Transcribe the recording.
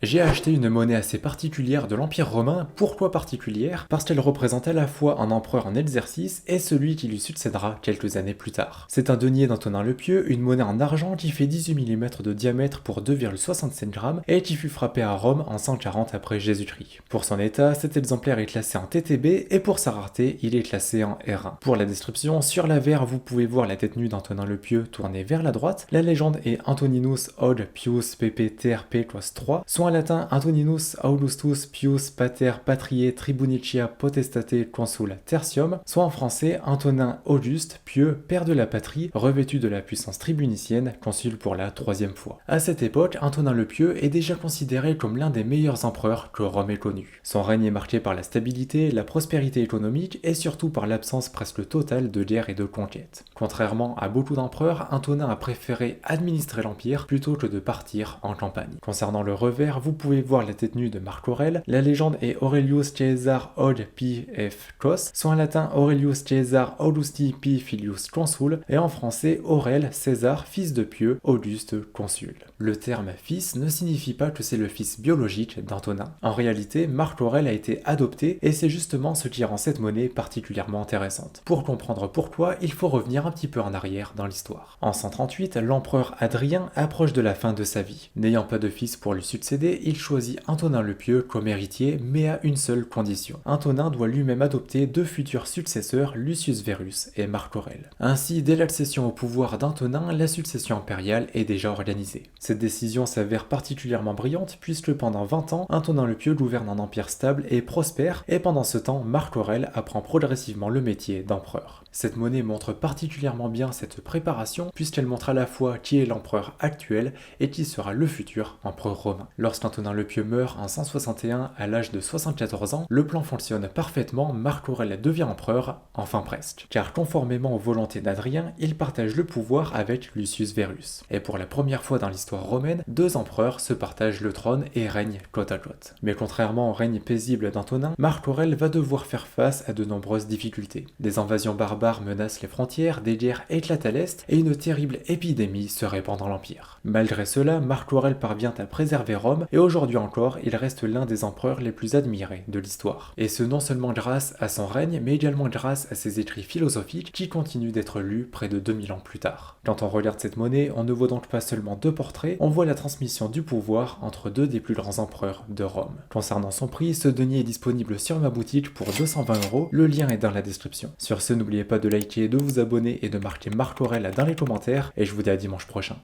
J'ai acheté une monnaie assez particulière de l'Empire romain. Pourquoi particulière? Parce qu'elle représente à la fois un empereur en exercice et celui qui lui succédera quelques années plus tard. C'est un denier d'Antonin le Pieux, une monnaie en argent qui fait 18 mm de diamètre pour 2,67 grammes et qui fut frappée à Rome en 140 après Jésus-Christ. Pour son état, cet exemplaire est classé en TTB et pour sa rareté, il est classé en R1. Pour la description, sur l'avers, vous pouvez voir la tête nue d'Antonin le Pieux tournée vers la droite. La légende est Antoninus Od Pius pp TRP Clos 3, soit en latin Antoninus Augustus Pius Pater Patriae Tribunicia Potestate Consul Tertium, soit en français Antonin Auguste Pieux, père de la patrie, revêtu de la puissance tribunicienne, consul pour la troisième fois. À cette époque, Antonin le Pieux est déjà considéré comme l'un des meilleurs empereurs que Rome ait connu. Son règne est marqué par la stabilité, la prospérité économique et surtout par l'absence presque totale de guerre et de conquête. Contrairement à beaucoup d'empereurs, Antonin a préféré administrer l'empire plutôt que de partir en campagne. Concernant le revers, vous pouvez voir la tête nue de Marc Aurèle. La légende est Aurelius Caesar Od Pi F Cos, soit en latin Aurelius Caesar Augusti Pi Filius Consul, et en français Aurèle César, fils de Pieux, Auguste Consul. Le terme fils ne signifie pas que c'est le fils biologique d'Antonin. En réalité, Marc Aurèle a été adopté et c'est justement ce qui rend cette monnaie particulièrement intéressante. Pour comprendre pourquoi, il faut revenir un petit peu en arrière dans l'histoire. En 138, l'empereur Adrien approche de la fin de sa vie. N'ayant pas de fils pour lui succéder, il choisit Antonin le Pieux comme héritier, mais à une seule condition. Antonin doit lui-même adopter deux futurs successeurs, Lucius Verus et Marc Aurèle. Ainsi, dès l'accession au pouvoir d'Antonin, la succession impériale est déjà organisée. Cette décision s'avère particulièrement brillante puisque pendant 20 ans, Antonin le Pieux gouverne un empire stable et prospère, et pendant ce temps, Marc Aurèle apprend progressivement le métier d'empereur. Cette monnaie montre particulièrement bien cette préparation puisqu'elle montre à la fois qui est l'empereur actuel et qui sera le futur empereur romain. Lorsqu'Antonin le Pieux meurt en 161 à l'âge de 74 ans, le plan fonctionne parfaitement, Marc Aurèle devient empereur, enfin presque. Car conformément aux volontés d'Adrien, il partage le pouvoir avec Lucius Verus. Et pour la première fois dans l'histoire romaine, deux empereurs se partagent le trône et règnent côte à côte. Mais contrairement au règne paisible d'Antonin, Marc Aurèle va devoir faire face à de nombreuses difficultés. Des invasions barbares menacent les frontières, des guerres éclatent à l'est et une terrible épidémie se répand dans l'empire. Malgré cela, Marc Aurèle parvient à préserver Rome et aujourd'hui encore, il reste l'un des empereurs les plus admirés de l'histoire. Et ce non seulement grâce à son règne, mais également grâce à ses écrits philosophiques qui continuent d'être lus près de 2000 ans plus tard. Quand on regarde cette monnaie, on ne voit donc pas seulement deux portraits, on voit la transmission du pouvoir entre deux des plus grands empereurs de Rome. Concernant son prix, ce denier est disponible sur ma boutique pour 220 €, le lien est dans la description. Sur ce, n'oubliez pas de liker, de vous abonner et de marquer Marc Aurèle dans les commentaires, et je vous dis à dimanche prochain.